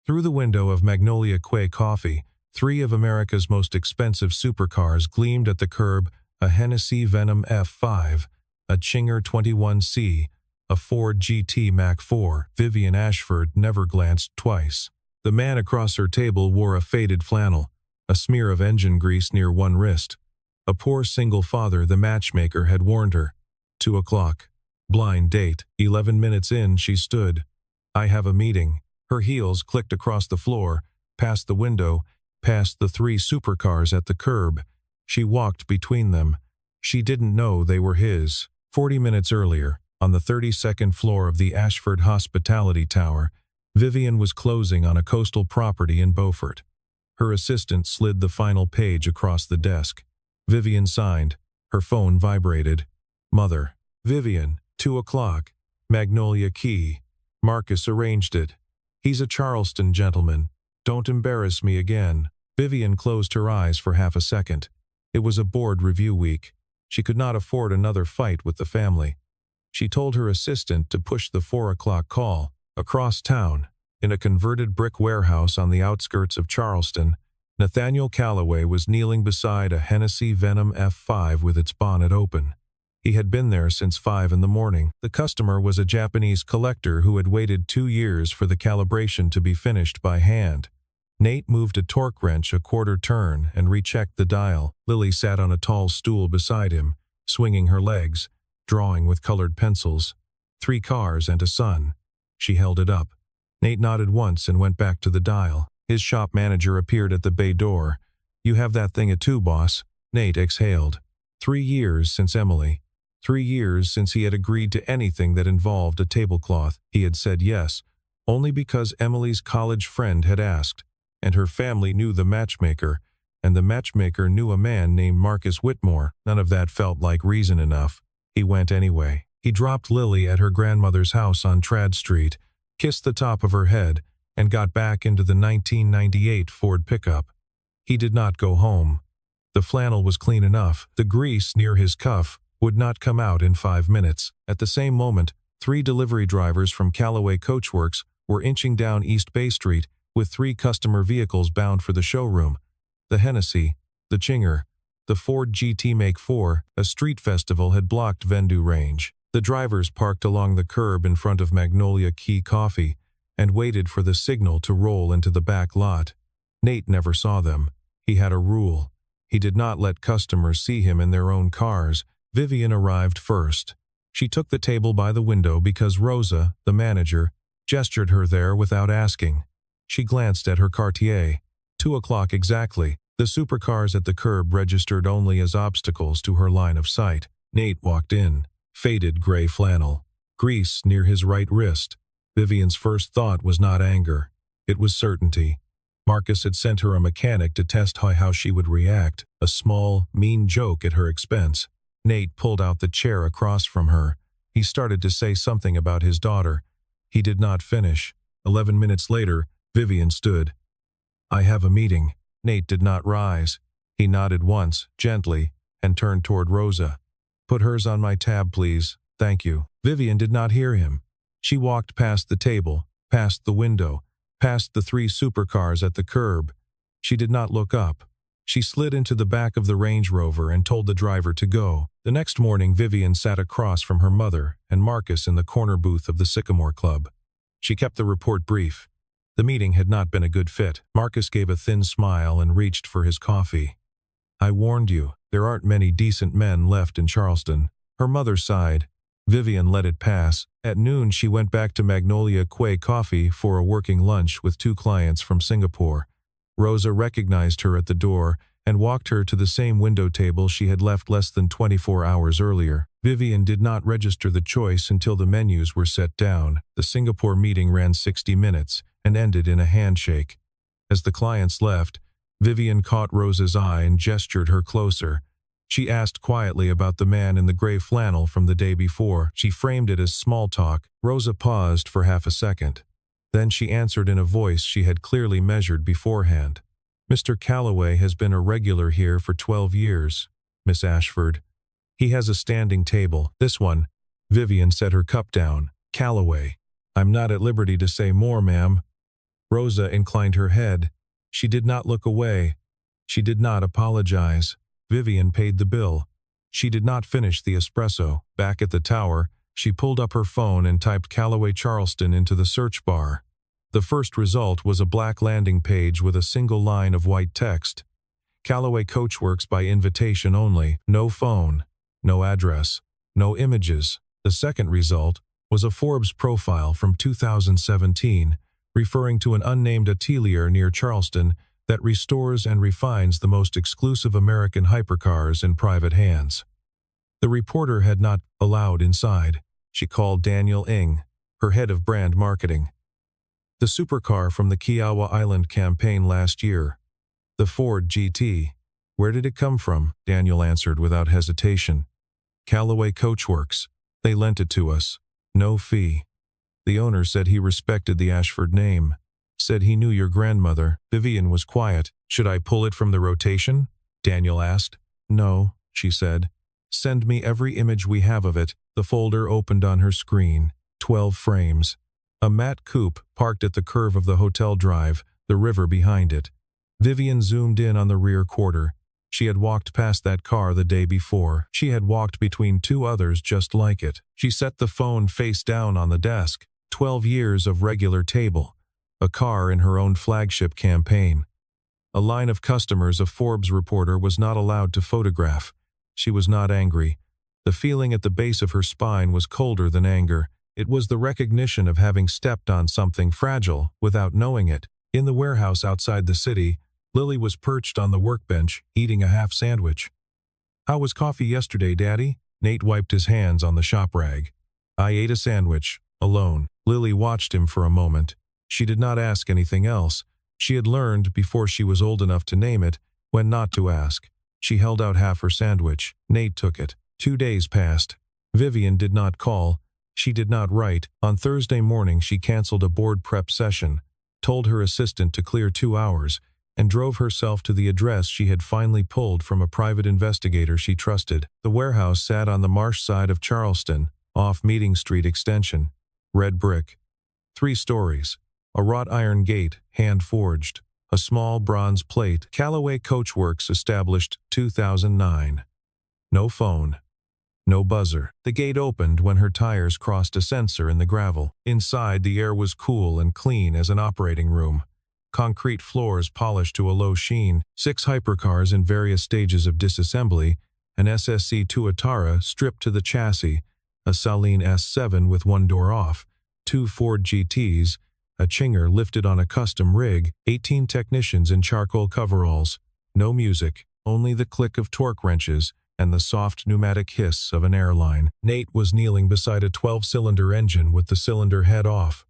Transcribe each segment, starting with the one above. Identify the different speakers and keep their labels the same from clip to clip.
Speaker 1: Through the window of Magnolia Quay Coffee, three of America's most expensive supercars gleamed at the curb: a Hennessy Venom F5, a Chinger 21C, a Ford GT Mach 4. Vivian Ashford never glanced twice. The man across her table wore a faded flannel, a smear of engine grease near one wrist. A poor single father, the matchmaker had warned her. 2 o'clock. Blind date. 11 minutes in, she stood. "I have a meeting." Her heels clicked across the floor, past the window, past the three supercars at the curb. She walked between them. She didn't know they were his. 40 minutes earlier, on the 32nd floor of the Ashford Hospitality Tower, Vivian was closing on a coastal property in Beaufort. Her assistant slid the final page across the desk. Vivian signed. Her phone vibrated. "Mother." "Vivian, 2 o'clock. Magnolia Key. Marcus arranged it. He's a Charleston gentleman. Don't embarrass me again." Vivian closed her eyes for half a second. It was a board review week. She could not afford another fight with the family. She told her assistant to push the 4 o'clock call. Across town, in a converted brick warehouse on the outskirts of Charleston, Nathaniel Calloway was kneeling beside a Hennessy Venom F5 with its bonnet open. He had been there since 5 in the morning. The customer was a Japanese collector who had waited 2 years for the calibration to be finished by hand. Nate moved a torque wrench a quarter turn and rechecked the dial. Lily sat on a tall stool beside him, swinging her legs, drawing with colored pencils. 3 cars and a son. She held it up. Nate nodded once and went back to the dial. His shop manager appeared at the bay door. "You have that thing at 2, boss." Nate exhaled. 3 years since Emily. 3 years since he had agreed to anything that involved a tablecloth. He had said yes, only because Emily's college friend had asked, and her family knew the matchmaker, and the matchmaker knew a man named Marcus Whitmore. None of that felt like reason enough. He went anyway. He dropped Lily at her grandmother's house on Trad Street, kissed the top of her head, and got back into the 1998 Ford pickup. He did not go home. The flannel was clean enough. The grease near his cuff would not come out in 5 minutes. At the same moment, 3 delivery drivers from Callaway Coachworks were inching down East Bay Street with 3 customer vehicles bound for the showroom. The Hennessy, the Chinger, the Ford GT Mach 4. A street festival had blocked Vendu Range. The drivers parked along the curb in front of Magnolia Key Coffee and waited for the signal to roll into the back lot. Nate never saw them. He had a rule. He did not let customers see him in their own cars. Vivian arrived first. She took the table by the window because Rosa, the manager, gestured her there without asking. She glanced at her Cartier. 2 o'clock exactly. The supercars at the curb registered only as obstacles to her line of sight. Nate walked in. Faded gray flannel. Grease near his right wrist. Vivian's first thought was not anger. It was certainty. Marcus had sent her a mechanic to test how she would react, a small, mean joke at her expense. Nate pulled out the chair across from her. He started to say something about his daughter. He did not finish. 11 minutes later, Vivian stood. "I have a meeting." Nate did not rise. He nodded once, gently, and turned toward Rosa. "Put hers on my tab, please. Thank you." Vivian did not hear him. She walked past the table, past the window, past the 3 supercars at the curb. She did not look up. She slid into the back of the Range Rover and told the driver to go. The next morning, Vivian sat across from her mother and Marcus in the corner booth of the Sycamore Club. She kept the report brief. The meeting had not been a good fit. Marcus gave a thin smile and reached for his coffee. "I warned you. There aren't many decent men left in Charleston." Her mother sighed. Vivian let it pass. At noon, she went back to Magnolia Quay Coffee for a working lunch with 2 clients from Singapore. Rosa recognized her at the door and walked her to the same window table she had left less than 24 hours earlier. Vivian did not register the choice until the menus were set down. The Singapore meeting ran 60 minutes and ended in a handshake. As the clients left, Vivian caught Rosa's eye and gestured her closer. She asked quietly about the man in the gray flannel from the day before. She framed it as small talk. Rosa paused for half a second. Then she answered in a voice she had clearly measured beforehand. "Mr. Calloway has been a regular here for 12 years, Miss Ashford. He has a standing table. This one." Vivian set her cup down. "Calloway. I'm not at liberty to say more, ma'am." Rosa inclined her head. She did not look away. She did not apologize. Vivian paid the bill. She did not finish the espresso. Back at the tower, she pulled up her phone and typed Callaway Charleston into the search bar. The first result was a black landing page with a single line of white text. Callaway Coachworks by invitation only. No phone, no address, no images. The second result was a Forbes profile from 2017, referring to an unnamed atelier near Charleston that restores and refines the most exclusive American hypercars in private hands. The reporter had not allowed inside. She called Daniel Ng, her head of brand marketing. The supercar from the Kiowa Island campaign last year. The Ford GT. Where did it come from? Daniel answered without hesitation. Callaway Coachworks. They lent it to us. No fee. The owner said he respected the Ashford name. Said he knew your grandmother. Vivian was quiet. Should I pull it from the rotation? Daniel asked. No, she said. Send me every image we have of it. The folder opened on her screen. 12 frames. A matte coupe parked at the curve of the hotel drive, the river behind it. Vivian zoomed in on the rear quarter. She had walked past that car the day before. She had walked between two others just like it. She set the phone face down on the desk. 12 years of regular table. A car in her own flagship campaign. A line of customers a Forbes reporter was not allowed to photograph. She was not angry. The feeling at the base of her spine was colder than anger. It was the recognition of having stepped on something fragile without knowing it. In the warehouse outside the city, Lily was perched on the workbench, eating a half sandwich. How was coffee yesterday, Daddy? Nate wiped his hands on the shop rag. I ate a sandwich, alone. Lily watched him for a moment. She did not ask anything else. She had learned, before she was old enough to name it, when not to ask. She held out half her sandwich. Nate took it. 2 days passed. Vivian did not call. She did not write. On Thursday morning she canceled a board prep session, told her assistant to clear 2 hours, and drove herself to the address she had finally pulled from a private investigator she trusted. The warehouse sat on the marsh side of Charleston, off Meeting Street Extension. Red brick. 3 stories. A wrought iron gate, hand-forged. A small bronze plate. Callaway Coachworks established 2009. No phone. No buzzer. The gate opened when her tires crossed a sensor in the gravel. Inside, the air was cool and clean as an operating room. Concrete floors polished to a low sheen, 6 hypercars in various stages of disassembly, an SSC Tuatara stripped to the chassis, a Saleen S7 with 1 door off, 2 Ford GTs, a Chinger lifted on a custom rig, 18 technicians in charcoal coveralls. No music, only the click of torque wrenches and the soft pneumatic hiss of an airline. Nate was kneeling beside a 12-cylinder engine with the cylinder head off.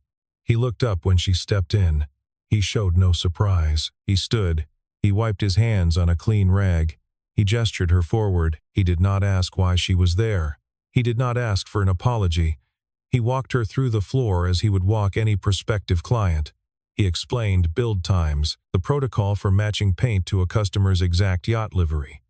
Speaker 1: He looked up when she stepped in. He showed no surprise. He stood. He wiped his hands on a clean rag. He gestured her forward. He did not ask why she was there. He did not ask for an apology. He walked her through the floor as he would walk any prospective client. He explained build times, the protocol for matching paint to a customer's exact yacht livery.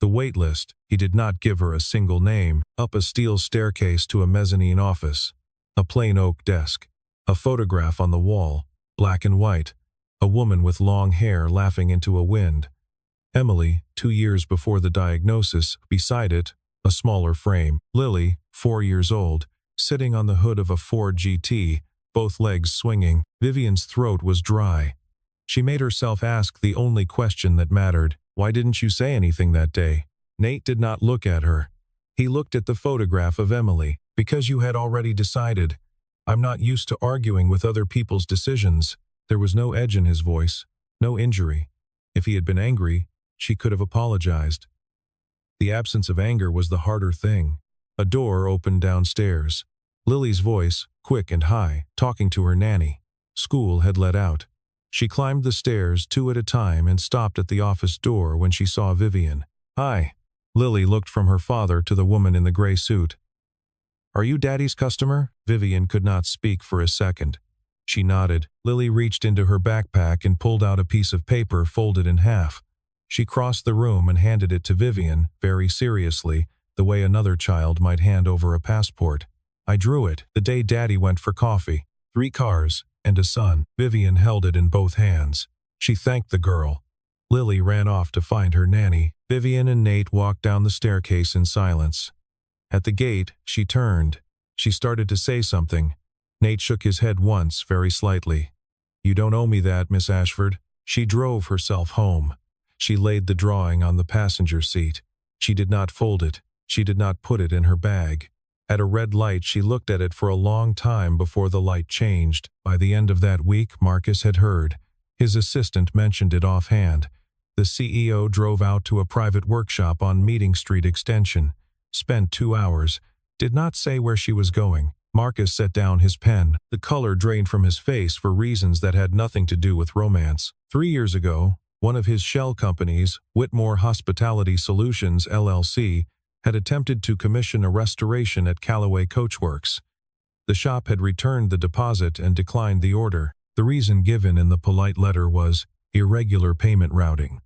Speaker 1: The wait list. He did not give her a single name. Up a steel staircase to a mezzanine office. A plain oak desk. A photograph on the wall, black and white. A woman with long hair laughing into a wind. Emily, 2 years before the diagnosis. Beside it, a smaller frame. Lily, 4 years old, sitting on the hood of a Ford GT, both legs swinging. Vivian's throat was dry. She made herself ask the only question that mattered. Why didn't you say anything that day? Nate did not look at her. He looked at the photograph of Emily. Because you had already decided. I'm not used to arguing with other people's decisions. There was no edge in his voice, no injury. If he had been angry, she could have apologized. The absence of anger was the harder thing. A door opened downstairs. Lily's voice, quick and high, talking to her nanny. School had let out. She climbed the stairs 2 at a time and stopped at the office door when she saw Vivian. Hi. Lily looked from her father to the woman in the gray suit. Are you Daddy's customer? Vivian could not speak for a second. She nodded. Lily reached into her backpack and pulled out a piece of paper folded in half. She crossed the room and handed it to Vivian, very seriously, the way another child might hand over a passport. I drew it the day Daddy went for coffee. 3 cars, and a son. Vivian held it in both hands. She thanked the girl. Lily ran off to find her nanny. Vivian and Nate walked down the staircase in silence. At the gate, she turned. She started to say something. Nate shook his head once, very slightly. "You don't owe me that, Miss Ashford." She drove herself home. She laid the drawing on the passenger seat. She did not fold it. She did not put it in her bag. At a red light, she looked at it for a long time before the light changed. By the end of that week, Marcus had heard. His assistant mentioned it offhand. The CEO drove out to a private workshop on Meeting Street Extension, spent 2 hours, did not say where she was going. Marcus set down his pen. The color drained from his face for reasons that had nothing to do with romance. 3 years ago, one of his shell companies, Whitmore Hospitality Solutions, LLC, had attempted to commission a restoration at Callaway Coachworks. The shop had returned the deposit and declined the order. The reason given in the polite letter was irregular payment routing.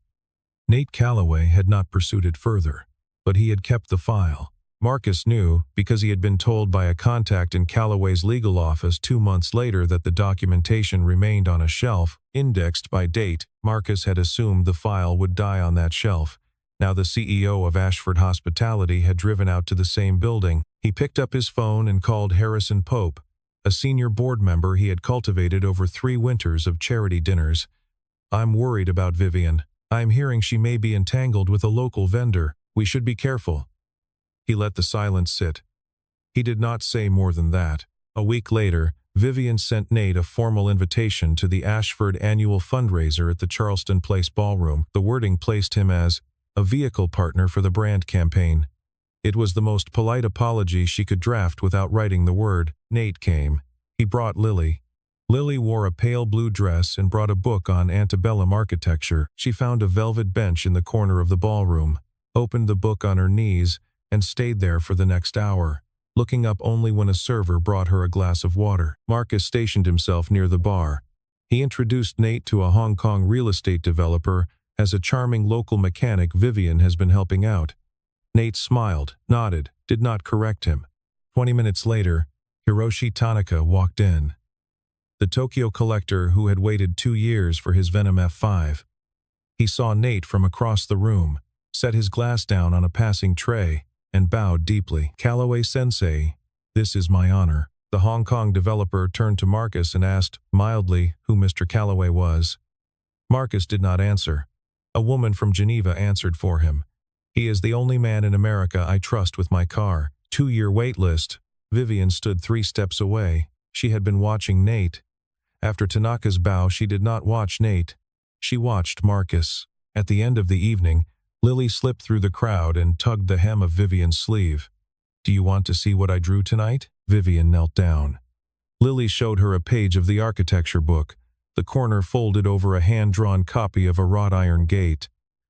Speaker 1: Nate Callaway had not pursued it further, but he had kept the file. Marcus knew, because he had been told by a contact in Callaway's legal office 2 months later that the documentation remained on a shelf, indexed by date. Marcus had assumed the file would die on that shelf. Now the CEO of Ashford Hospitality had driven out to the same building. He picked up his phone and called Harrison Pope, a senior board member he had cultivated over 3 winters of charity dinners. "I'm worried about Vivian. I'm hearing she may be entangled with a local vendor. We should be careful." He let the silence sit. He did not say more than that. A week later, Vivian sent Nate a formal invitation to the Ashford annual fundraiser at the Charleston Place Ballroom. The wording placed him as a vehicle partner for the brand campaign. It was the most polite apology she could draft without writing the word. Nate came. He brought Lily. Lily wore a pale blue dress and brought a book on antebellum architecture. She found a velvet bench in the corner of the ballroom, opened the book on her knees, and stayed there for the next hour, looking up only when a server brought her a glass of water. Marcus stationed himself near the bar. He introduced Nate to a Hong Kong real estate developer as a charming local mechanic Vivian has been helping out. Nate smiled, nodded, did not correct him. 20 minutes later, Hiroshi Tanaka walked in. The Tokyo collector who had waited 2 years for his Venom F5. He saw Nate from across the room, set his glass down on a passing tray, and bowed deeply. "Callaway-sensei, this is my honor." The Hong Kong developer turned to Marcus and asked, mildly, who Mr. Callaway was. Marcus did not answer. A woman from Geneva answered for him. "He is the only man in America I trust with my car." 2-year wait list. Vivian stood 3 steps away. She had been watching Nate. After Tanaka's bow, she did not watch Nate. She watched Marcus. At the end of the evening, Lily slipped through the crowd and tugged the hem of Vivian's sleeve. "Do you want to see what I drew tonight?" Vivian knelt down. Lily showed her a page of the architecture book, the corner folded over a hand-drawn copy of a wrought iron gate.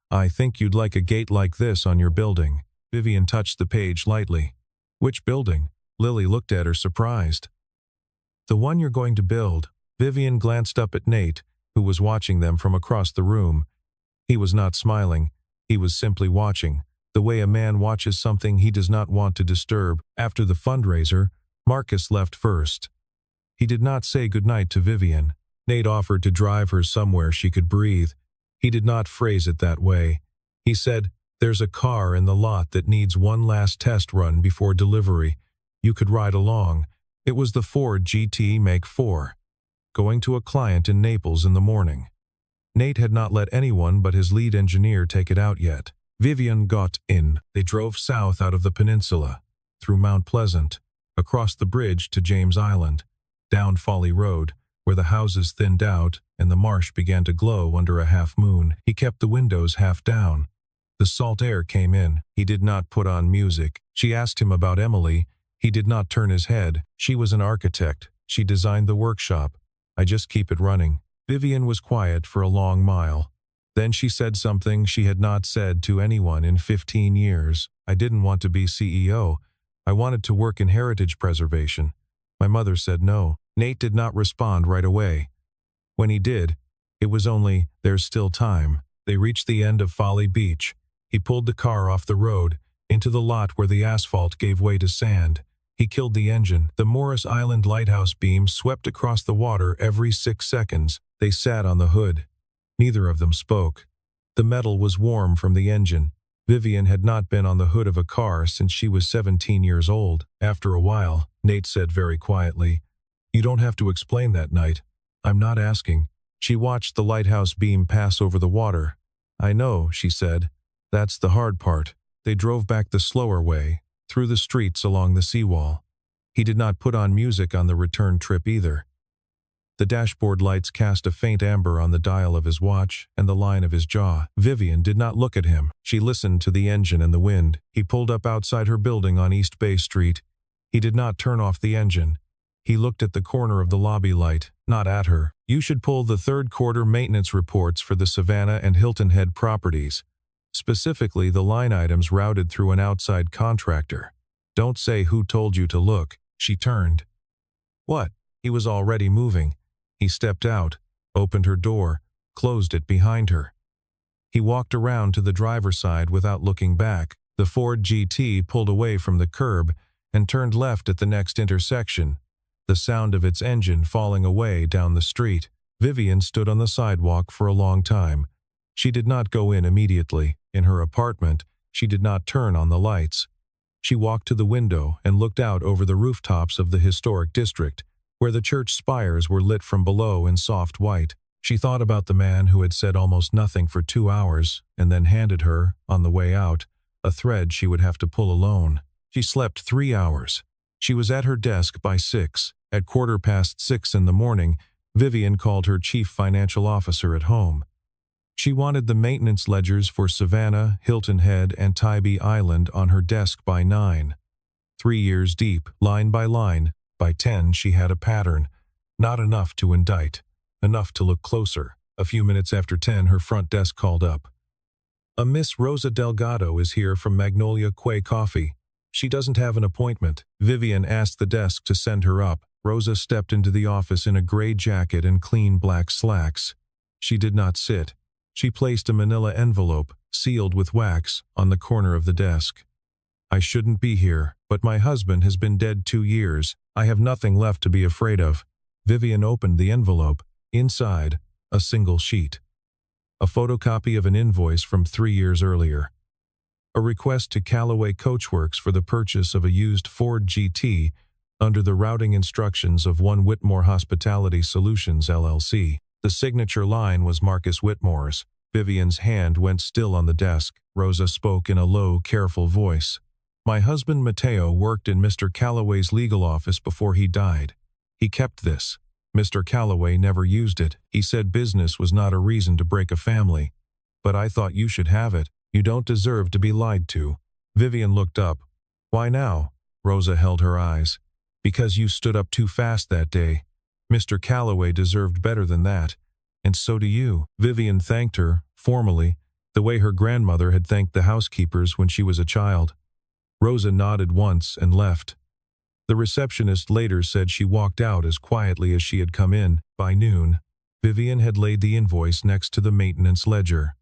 Speaker 1: "I think you'd like a gate like this on your building." Vivian touched the page lightly. "Which building?" Lily looked at her surprised. "The one you're going to build." Vivian glanced up at Nate, who was watching them from across the room. He was not smiling. He was simply watching, the way a man watches something he does not want to disturb. After the fundraiser, Marcus left first. He did not say goodnight to Vivian. Nate offered to drive her somewhere she could breathe. He did not phrase it that way. He said, "There's a car in the lot that needs one last test run before delivery. You could ride along." It was the Ford GT Make 4. Going to a client in Naples in the morning. Nate had not let anyone but his lead engineer take it out yet. Vivian got in. They drove south out of the peninsula, through Mount Pleasant, across the bridge to James Island, down Folly Road, where the houses thinned out and the marsh began to glow under a half-moon. He kept the windows half down. The salt air came in. He did not put on music. She asked him about Emily. He did not turn his head. She was an architect. She designed the workshop. "I just keep it running." Vivian was quiet for a long mile. Then she said something she had not said to anyone in 15 years. "I didn't want to be CEO. I wanted to work in heritage preservation. My mother said no." Nate did not respond right away. When he did, it was only, "There's still time." They reached the end of Folly Beach. He pulled the car off the road, into the lot where the asphalt gave way to sand. He killed the engine. The Morris Island lighthouse beam swept across the water every 6 seconds. They sat on the hood. Neither of them spoke. The metal was warm from the engine. Vivian had not been on the hood of a car since she was 17 years old. After a while, Nate said very quietly, "You don't have to explain that, Knight. I'm not asking." She watched the lighthouse beam pass over the water. "I know," she said. "That's the hard part." They drove back the slower way, through the streets along the seawall. He did not put on music on the return trip either. The dashboard lights cast a faint amber on the dial of his watch and the line of his jaw. Vivian did not look at him. She listened to the engine and the wind. He pulled up outside her building on East Bay Street. He did not turn off the engine. He looked at the corner of the lobby light, not at her. "You should pull the third-quarter maintenance reports for the Savannah and Hilton Head properties. Specifically the line items routed through an outside contractor. Don't say who told you to look." She turned. "What?" He was already moving. He stepped out, opened her door, closed it behind her. He walked around to the driver's side without looking back. The Ford GT pulled away from the curb and turned left at the next intersection, the sound of its engine falling away down the street. Vivian stood on the sidewalk for a long time. She did not go in immediately. In her apartment, she did not turn on the lights. She walked to the window and looked out over the rooftops of the historic district, where the church spires were lit from below in soft white. She thought about the man who had said almost nothing for 2 hours and then handed her, on the way out, a thread she would have to pull alone. She slept 3 hours. She was at her desk by 6. At 6:15 in the morning, Vivian called her chief financial officer at home. She wanted the maintenance ledgers for Savannah, Hilton Head, and Tybee Island on her desk by 9. 3 years deep, line by line. By 10, she had a pattern. Not enough to indict. Enough to look closer. A few minutes after 10, her front desk called up. "A Miss Rosa Delgado is here from Magnolia Quay Coffee. She doesn't have an appointment." Vivian asked the desk to send her up. Rosa stepped into the office in a gray jacket and clean black slacks. She did not sit. She placed a manila envelope, sealed with wax, on the corner of the desk. "I shouldn't be here, but my husband has been dead 2 years. I have nothing left to be afraid of." Vivian opened the envelope. Inside, a single sheet. A photocopy of an invoice from 3 years earlier. A request to Callaway Coachworks for the purchase of a used Ford GT under the routing instructions of One Whitmore Hospitality Solutions, LLC. The signature line was Marcus Whitmore's. Vivian's hand went still on the desk. Rosa spoke in a low, careful voice. "My husband Mateo worked in Mr. Callaway's legal office before he died. He kept this. Mr. Callaway never used it. He said business was not a reason to break a family. But I thought you should have it. You don't deserve to be lied to." Vivian looked up. "Why now?" Rosa held her eyes. "Because you stood up too fast that day. Mr. Callaway deserved better than that. And so do you." Vivian thanked her, formally, the way her grandmother had thanked the housekeepers when she was a child. Rosa nodded once and left. The receptionist later said she walked out as quietly as she had come in. By noon, Vivian had laid the invoice next to the maintenance ledger.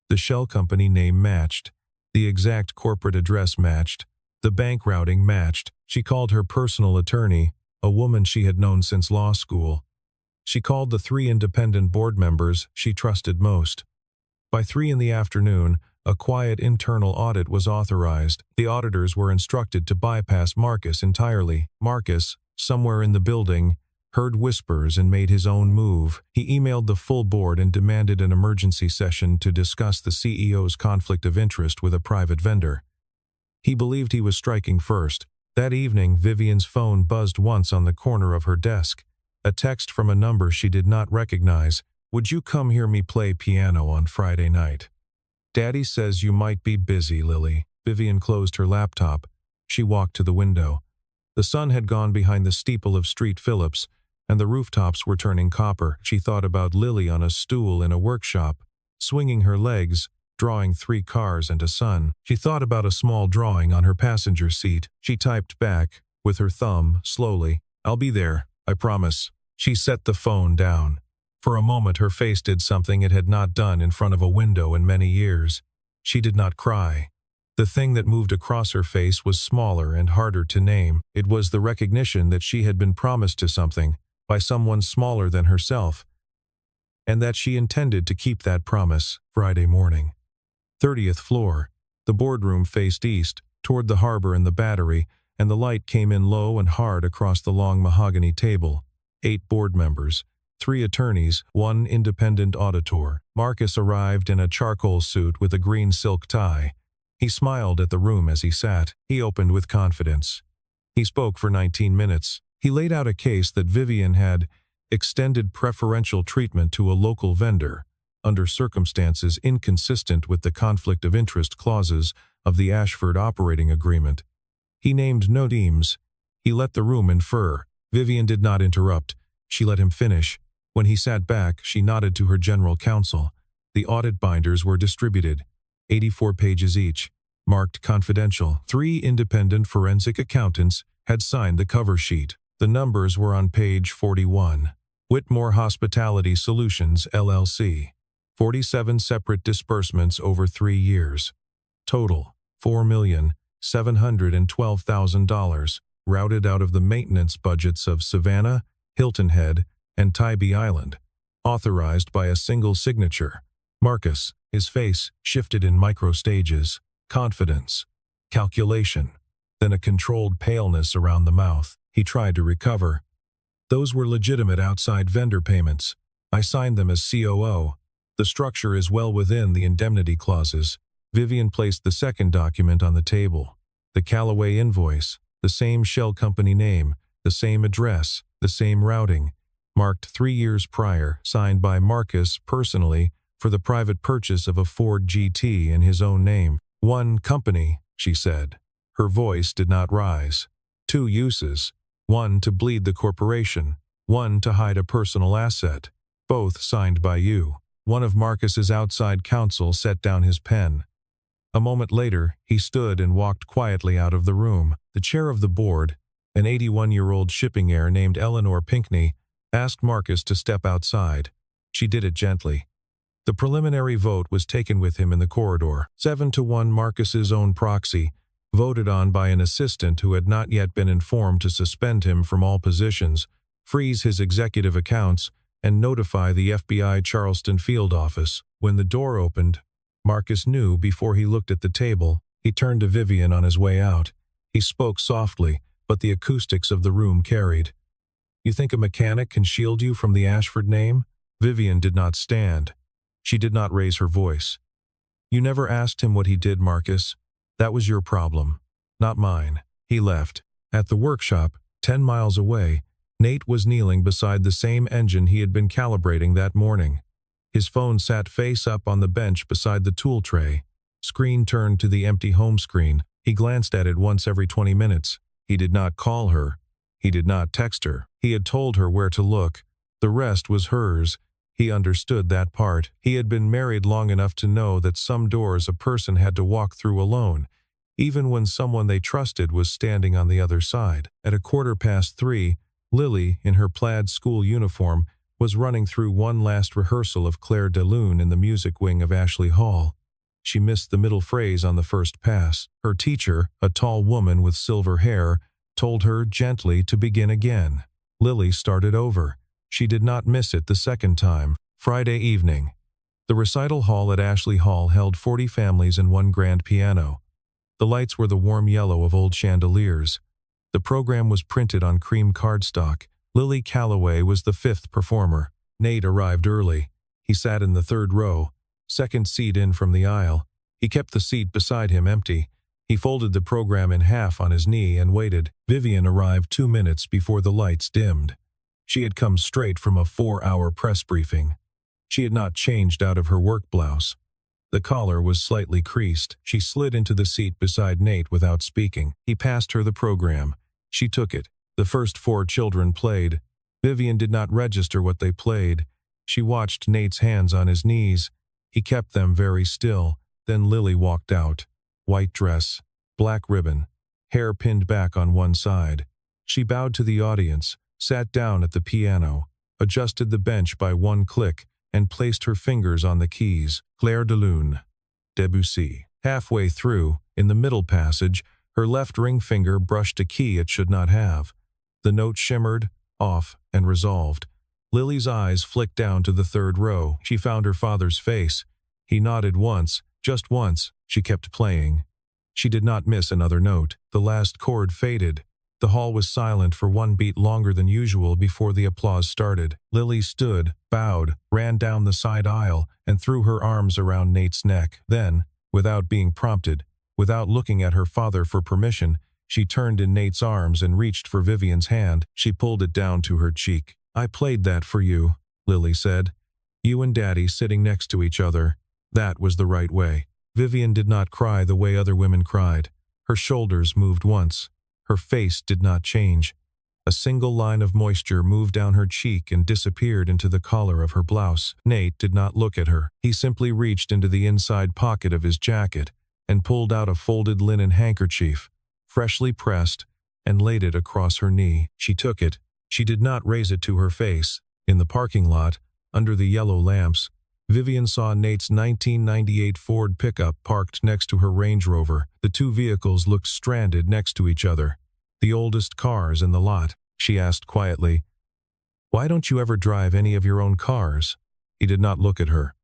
Speaker 1: The shell company name matched. The exact corporate address matched. The bank routing matched. She called her personal attorney, a woman she had known since law school. She called the 3 independent board members she trusted most. By 3 in the afternoon, a quiet internal audit was authorized. The auditors were instructed to bypass Marcus entirely. Marcus, somewhere in the building, heard whispers and made his own move. He emailed the full board and demanded an emergency session to discuss the CEO's conflict of interest with a private vendor. He believed he was striking first. That evening, Vivian's phone buzzed once on the corner of her desk. A text from a number she did not recognize. "Would you come hear me play piano on Friday night? Daddy says you might be busy, Lily." Vivian closed her laptop. She walked to the window. The sun had gone behind the steeple of Street Phillips, and the rooftops were turning copper. She thought about Lily on a stool in a workshop, swinging her legs, drawing 3 cars and a sun. She thought about a small drawing on her passenger seat. She typed back, with her thumb, slowly, "I'll be there, I promise." She set the phone down. For a moment her face did something it had not done in front of a window in many years. She did not cry. The thing that moved across her face was smaller and harder to name. It was the recognition that she had been promised to something, by someone smaller than herself, and that she intended to keep that promise. Friday morning. 30th floor. The boardroom faced east, toward the harbor and the battery, and the light came in low and hard across the long mahogany table. 8 board members, 3 attorneys, 1 independent auditor. Marcus arrived in a charcoal suit with a green silk tie. He smiled at the room as he sat. He opened with confidence. He spoke for 19 minutes. He laid out a case that Vivian had extended preferential treatment to a local vendor, under circumstances inconsistent with the conflict of interest clauses of the Ashford operating agreement. He named no names. He let the room infer. Vivian did not interrupt. She let him finish. When he sat back, she nodded to her general counsel. The audit binders were distributed, 84 pages each, marked confidential. 3 independent forensic accountants had signed the cover sheet. The numbers were on page 41. Whitmore Hospitality Solutions, LLC. 47 separate disbursements over 3 years. Total, $4,712,000, routed out of the maintenance budgets of Savannah, Hilton Head, and Tybee Island. Authorized by a single signature. Marcus, his face shifted in micro-stages. Confidence. Calculation. Then a controlled paleness around the mouth. He tried to recover. Those were legitimate outside vendor payments. I signed them as COO. The structure is well within the indemnity clauses. Vivian placed the second document on the table. The Callaway invoice, the same shell company name, the same address, the same routing, marked 3 years prior, signed by Marcus personally for the private purchase of a Ford GT in his own name. 1 company, she said. Her voice did not rise. 2 uses. 1 to bleed the corporation, 1 to hide a personal asset. Both signed by you. One of Marcus's outside counsel set down his pen. A moment later, he stood and walked quietly out of the room. The chair of the board, an 81-year-old shipping heir named Eleanor Pinckney, asked Marcus to step outside. She did it gently. The preliminary vote was taken with him in the corridor. 7-1 Marcus's own proxy, voted on by an assistant who had not yet been informed to suspend him from all positions, freeze his executive accounts, and notify the FBI Charleston field office. When the door opened, Marcus knew before he looked at the table. He turned to Vivian on his way out. He spoke softly, but the acoustics of the room carried. You think a mechanic can shield you from the Ashford name? Vivian did not stand. She did not raise her voice. You never asked him what he did, Marcus. That was your problem, not mine. He left. At the workshop, 10 miles away, Nate was kneeling beside the same engine he had been calibrating that morning. His phone sat face up on the bench beside the tool tray. Screen turned to the empty home screen. He glanced at it once every 20 minutes. He did not call her. He did not text her. He had told her where to look. The rest was hers. He understood that part. He had been married long enough to know that some doors a person had to walk through alone, even when someone they trusted was standing on the other side. At 3:15, Lily, in her plaid school uniform, was running through one last rehearsal of Claire de Lune in the music wing of Ashley Hall. She missed the middle phrase on the first pass. Her teacher, a tall woman with silver hair, told her gently to begin again. Lily started over. She did not miss it the second time. Friday evening. The recital hall at Ashley Hall held 40 families and 1 grand piano. The lights were the warm yellow of old chandeliers. The program was printed on cream cardstock. Lily Callaway was the 5th performer. Nate arrived early. He sat in the 3rd row, second seat in from the aisle. He kept the seat beside him empty. He folded the program in half on his knee and waited. Vivian arrived 2 minutes before the lights dimmed. She had come straight from a 4-hour press briefing. She had not changed out of her work blouse. The collar was slightly creased. She slid into the seat beside Nate without speaking. He passed her the program. She took it. The first 4 children played. Vivian did not register what they played. She watched Nate's hands on his knees. He kept them very still. Then Lily walked out. White dress, black ribbon, hair pinned back on one side. She bowed to the audience, sat down at the piano, adjusted the bench by one click, and placed her fingers on the keys. Claire de Lune, Debussy. Halfway through, In the middle passage, her left ring finger brushed a key it should not have. The note shimmered, off, and resolved. Lily's eyes flicked down to the third row. She found her father's face. He nodded once, just once. She kept playing. She did not miss another note. The last chord faded. The hall was silent for one beat longer than usual before the applause started. Lily stood, bowed, ran down the side aisle, and threw her arms around Nate's neck. Then, without being prompted, without looking at her father for permission, she turned in Nate's arms and reached for Vivian's hand. She pulled it down to her cheek. "I played that for you," Lily said. "You and Daddy sitting next to each other. That was the right way." Vivian did not cry the way other women cried. Her shoulders moved once. Her face did not change. A single line of moisture moved down her cheek and disappeared into the collar of her blouse. Nate did not look at her. He simply reached into the inside pocket of his jacket and pulled out a folded linen handkerchief, freshly pressed, and laid it across her knee. She took it. She did not raise it to her face. In the parking lot, under the yellow lamps, Vivian saw Nate's 1998 Ford pickup parked next to her Range Rover. The two vehicles looked stranded next to each other. The oldest cars in the lot. She asked quietly, "Why don't you ever drive any of your own cars?" He did not look at her.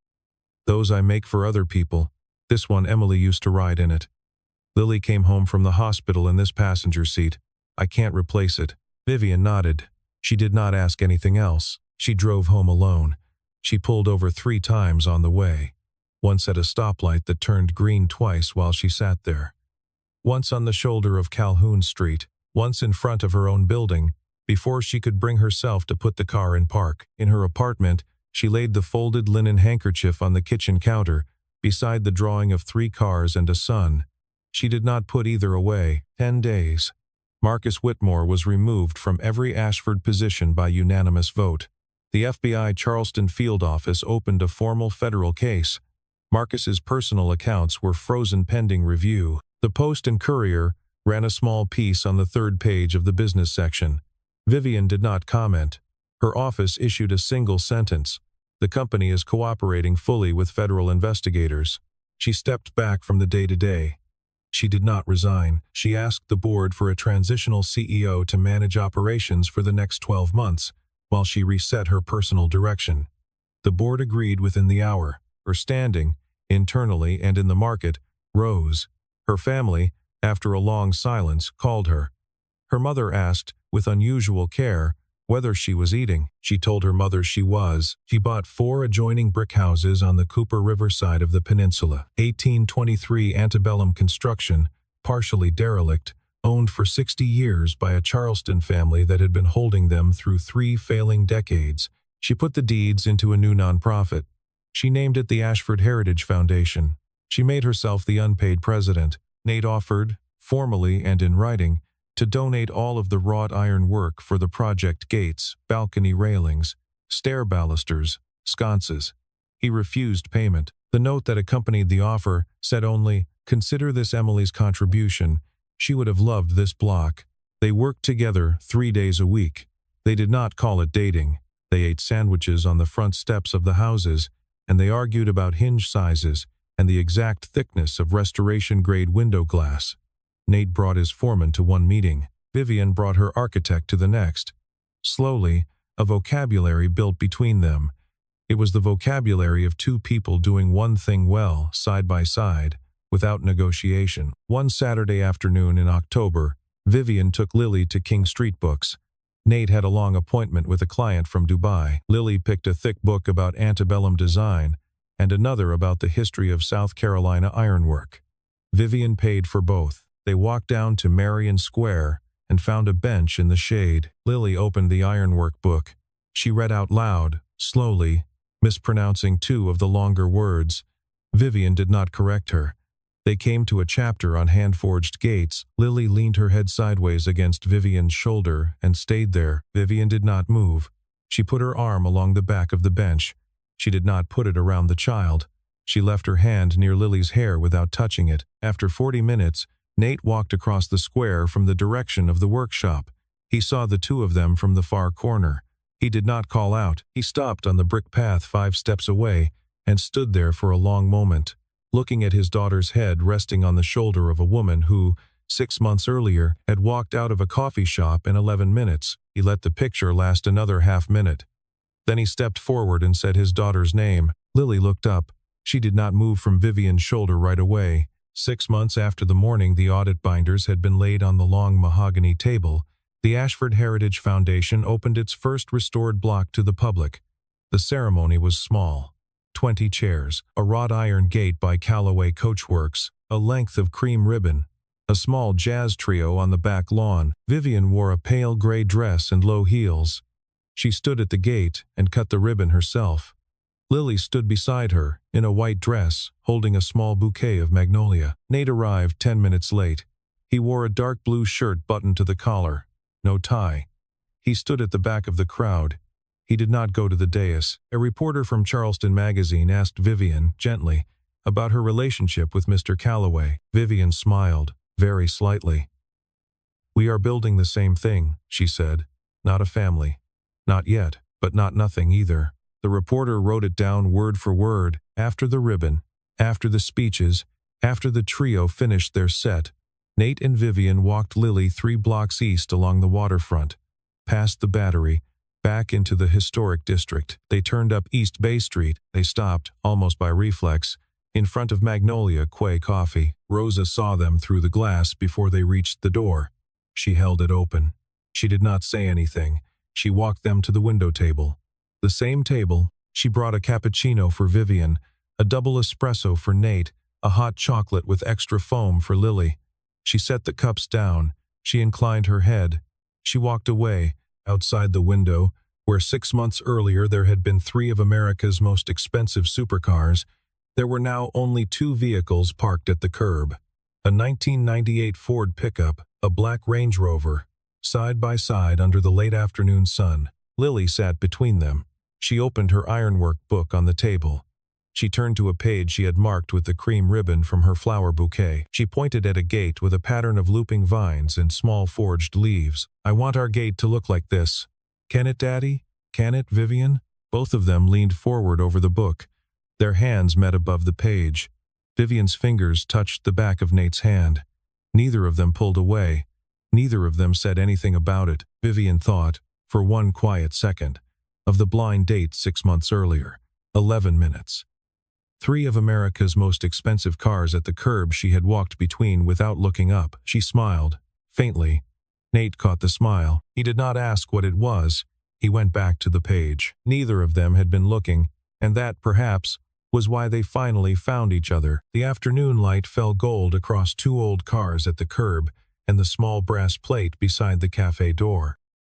Speaker 1: "Those I make for other people. This one Emily used to ride in it. Lily came home from the hospital in this passenger seat. I can't replace it." Vivian nodded. She did not ask anything else. She drove home alone. She pulled over 3 times on the way. Once at a stoplight that turned green twice while she sat there. Once on the shoulder of Calhoun Street. Once in front of her own building, before she could bring herself to put the car in park. In her apartment, she laid the folded linen handkerchief on the kitchen counter, beside the drawing of 3 cars and a sun. She did not put either away. 10 days. Marcus Whitmore was removed from every Ashford position by unanimous vote. The FBI Charleston field office opened a formal federal case. Marcus's personal accounts were frozen pending review. The Post and Courier ran a small piece on the 3rd page of the business section. Vivian did not comment. Her office issued a single sentence. The company is cooperating fully with federal investigators. She stepped back from the day-to-day. She did not resign. She asked the board for a transitional CEO to manage operations for the next 12 months, while she reset her personal direction. The board agreed within the hour. Her standing, internally and in the market, rose. Her family, after a long silence, called her. Her mother asked, with unusual care, whether she was eating. She told her mother she was. She bought 4 adjoining brick houses on the Cooper River side of the peninsula. 1823 antebellum construction, partially derelict, owned for 60 years by a Charleston family that had been holding them through 3 failing decades. She put the deeds into a new nonprofit. She named it the Ashford Heritage Foundation. She made herself the unpaid president. Nate offered, formally and in writing, to donate all of the wrought iron work for the project gates, balcony railings, stair balusters, sconces. He refused payment. The note that accompanied the offer said only, "Consider this Emily's contribution. She would have loved this block." They worked together 3 days a week. They did not call it dating. They ate sandwiches on the front steps of the houses, and they argued about hinge sizes and the exact thickness of restoration-grade window glass. Nate brought his foreman to one meeting. Vivian brought her architect to the next. Slowly, a vocabulary built between them. It was the vocabulary of 2 people doing one thing well, side by side, without negotiation. One Saturday afternoon in October, Vivian took Lily to King Street Books. Nate had a long appointment with a client from Dubai. Lily picked a thick book about antebellum design and another about the history of South Carolina ironwork. Vivian paid for both. They walked down to Marion Square and found a bench in the shade. Lily opened the ironwork book. She read out loud, slowly, mispronouncing 2 of the longer words. Vivian did not correct her. They came to a chapter on hand-forged gates. Lily leaned her head sideways against Vivian's shoulder and stayed there. Vivian did not move. She put her arm along the back of the bench. She did not put it around the child. She left her hand near Lily's hair without touching it. After 40 minutes, Nate walked across the square from the direction of the workshop. He saw the 2 of them from the far corner. He did not call out. He stopped on the brick path 5 steps away and stood there for a long moment. looking at his daughter's head resting on the shoulder of a woman who, 6 months earlier, had walked out of a coffee shop in 11 minutes. He let the picture last another half-minute. Then he stepped forward and said his daughter's name. Lily looked up. She did not move from Vivian's shoulder right away. 6 months after the morning the audit binders had been laid on the long mahogany table, the Ashford Heritage Foundation opened its first restored block to the public. The ceremony was small. 20 chairs, a wrought iron gate by Callaway Coachworks, a length of cream ribbon, a small jazz trio on the back lawn. Vivian wore a pale gray dress and low heels. She stood at the gate and cut the ribbon herself. Lily stood beside her, in a white dress, holding a small bouquet of magnolia. Nate arrived 10 minutes late. He wore a dark blue shirt buttoned to the collar. No tie. He stood at the back of the crowd. He did not go to the dais. A reporter from Charleston magazine asked Vivian, gently, about her relationship with Mr. Callaway. Vivian smiled, very slightly. "We are building the same thing," she said. "Not a family. Not yet, but not nothing either." The reporter wrote it down word for word. After the ribbon, after the speeches, after the trio finished their set, Nate and Vivian walked Lily 3 blocks east along the waterfront, past the Battery, back into the historic district. They turned up East Bay Street. They stopped, almost by reflex, in front of Magnolia Quay Coffee. Rosa saw them through the glass before they reached the door. She held it open. She did not say anything. She walked them to the window table. The same table. She brought a cappuccino for Vivian, a double espresso for Nate, a hot chocolate with extra foam for Lily. She set the cups down. She inclined her head. She walked away, outside the window, where 6 months earlier there had been 3 of America's most expensive supercars. There were now only 2 vehicles parked at the curb. A 1998 Ford pickup, a black Range Rover, side by side under the late afternoon sun. Lily sat between them. She opened her ironwork book on the table. She turned to a page she had marked with the cream ribbon from her flower bouquet. She pointed at a gate with a pattern of looping vines and small forged leaves. "I want our gate to look like this. Can it, Daddy? Can it, Vivian?" Both of them leaned forward over the book. Their hands met above the page. Vivian's fingers touched the back of Nate's hand. Neither of them pulled away. Neither of them said anything about it. Vivian thought, for one quiet second, of the blind date 6 months earlier. 11 minutes. 3 of America's most expensive cars at the curb she had walked between without looking up. She smiled, faintly. Nate caught the smile. He did not ask what it was. He went back to the page. Neither of them had been looking, and that, perhaps, was why they finally found each other. The afternoon light fell gold across 2 old cars at the curb and the small brass plate beside the cafe door.